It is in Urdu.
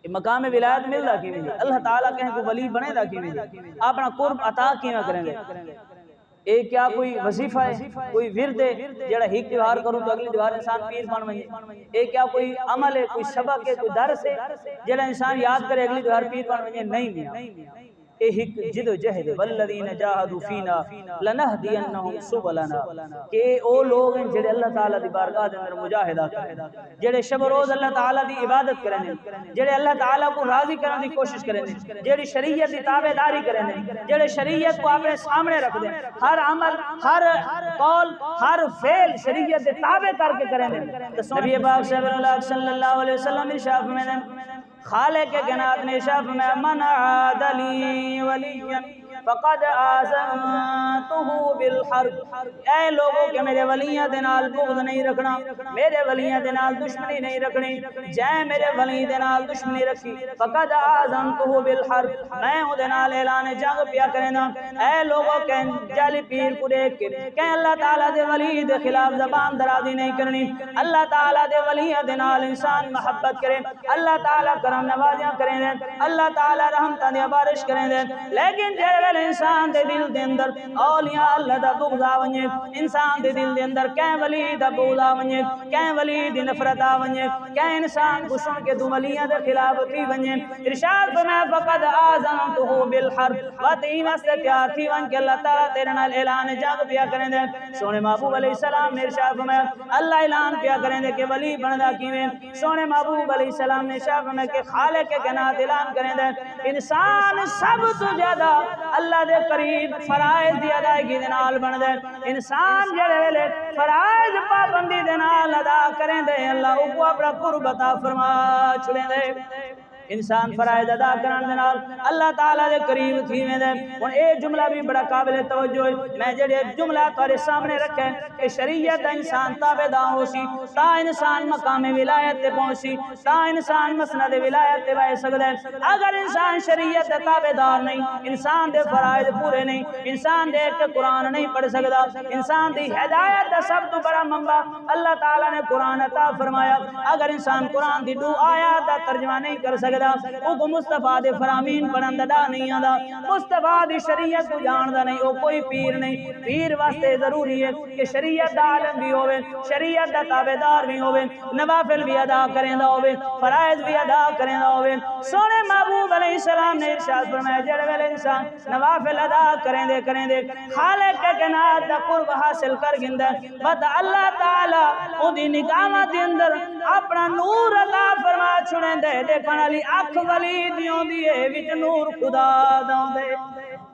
مقام ولایت ملدا کیویں اللہ تعالیٰ کہیں کو ولی بنے دا کیویں اپنا قرب عطا کیویں کریں گے اے کیا کوئی وظیفہ ہے کوئی ورد ہے جڑا ایک تہوار کروں تو اگلی تہوار انسان پیر بن ونجے اے کیا کوئی عمل ہے کوئی سبق ہے کوئی درس ہے جڑا انسان یاد کرے اگلی تہوار پیر بن ونجے نہیں میاں اے ہک جد و جہد والذین جاہدوا فینا لنہدینہم سبلنا کہ او لوگ ہیں جڑے اللہ تعالیٰ دی بارگاہ دے اندر مجاہدہ کریں جڑے شب و روز اللہ تعالیٰ دی عبادت کریں جڑے اللہ تعالیٰ کو راضی کرنے دی کوشش کریں جڑی شریعت دی تابعداری کریں جڑے شریعت کو اپنے سامنے رکھ دیں ہر عمل ہر قول ہر فعل شریعت دے تابع کر کے کریں نبی پاک صلی اللہ علیہ وسلم ارشاد فرماتے ہیں خالق کائنات نے ارشاد فرمایا من عاد لی ولیا فقد آذنتہ بالحرب اے لوگوں کہ میرے ولیاں دے نال بغض نہیں رکھنا میرے ولیاں دے نال دشمنی نہیں رکھنی جے میرے ولی دے نال دشمنی رکھی فقد آذنتہ بالحرب میں او دے نال اعلان جنگ پیا کرنا اے لوگوں کہ جعلی پیر کو دیکھ کے کہ اللہ تعالیٰ دے ولی دے خلاف زبان درازی نہیں کرنی اللہ تعالیٰ دے ولیاں دے نال انسان محبت کرے اللہ تعالیٰ کرم نوازیاں کریں دیں اللہ تعالیٰ رحمتاں دی بارش کریں دیں لیکن جڑے انسان دے دل دے اندر اولیاء اللہ دا بغض آونجے انسان دے دل دے اندر کہیں ولی دا بغض آونجے کہیں ولی دی نفرت آونجے کہیں انسان کو سن کے دو ولیاں دے خلاف تھی ونجے ارشاد فرمایا فقد آذنتہ بالحرب وطیم سے تیار تھی ون کہ اللہ تعالیٰ تیرے نال اعلان جنگ پیا کریں دے سونے محبوب علیہ السلام نے ارشاد فرمایا اللہ اعلان پیا کریں دے کہ ولی بندا کیویں سونے محبوب علیہ السلام نے ارشاد فرمایا کہ خالق کائنات اعلان کریں دے انسان سب تو زیادہ اللہ دے قریب فرائض دی ادائیگی دے نال بن دے انسان جڑے ویلے فرائض پابندی دے نال ادا کریں دے اللہ او کو اپنا قرب عطا فرما چھڑیں دے انسان فرائض ادا کرن دے نال اللہ تعالیٰ دے قریب تھیویں دے ہن اے جملہ بھی بڑا قابل توجہ ہے میں جڑے جملہ تہاڈے سامنے رکھے کہ شریعت دا انسان تابعدار ہوسی تا انسان مقام ولایت تے پہنچی تا انسان مسند ولایت تے وائے سکدا ہے اگر انسان شریعت دا تابعدار نہیں انسان دے فرائض پورے نہیں انسان دے کہ قرآن نہیں پڑھ سکدا انسان دی ہدایت دا سب تو بڑا منبع اللہ تعالیٰ نے قرآن عطا فرمایا اگر انسان قرآن دی دو آیات دا ترجمہ نہیں کر سکدا او کو مصطفیٰ دے فرامین پڑھن دا نہیں آندا مصطفیٰ دی شریعت کو جاندا نہیں او کوئی پیر نہیں پیر واسطے ضروری ہے کہ شریعت دا عالم بھی ہوئے شریعت دا تابعدار بھی ہوئے نوافل بھی ادا کریں دا ہوئے فرائض بھی ادا کریں دا ہوئے سونے محبوب علیہ السلام نے ارشاد فرمایا جڑے ویلے انسان نوافل ادا کریں دے خالق کائنات دا قرب حاصل کر گندا بس اللہ تعالیٰ او دی نگاہاں دے اندر اپنا نور عطا فرما چھڑیں دے دیکھن والی اکھ ولی دیوں دی وچ نور خدا دا دے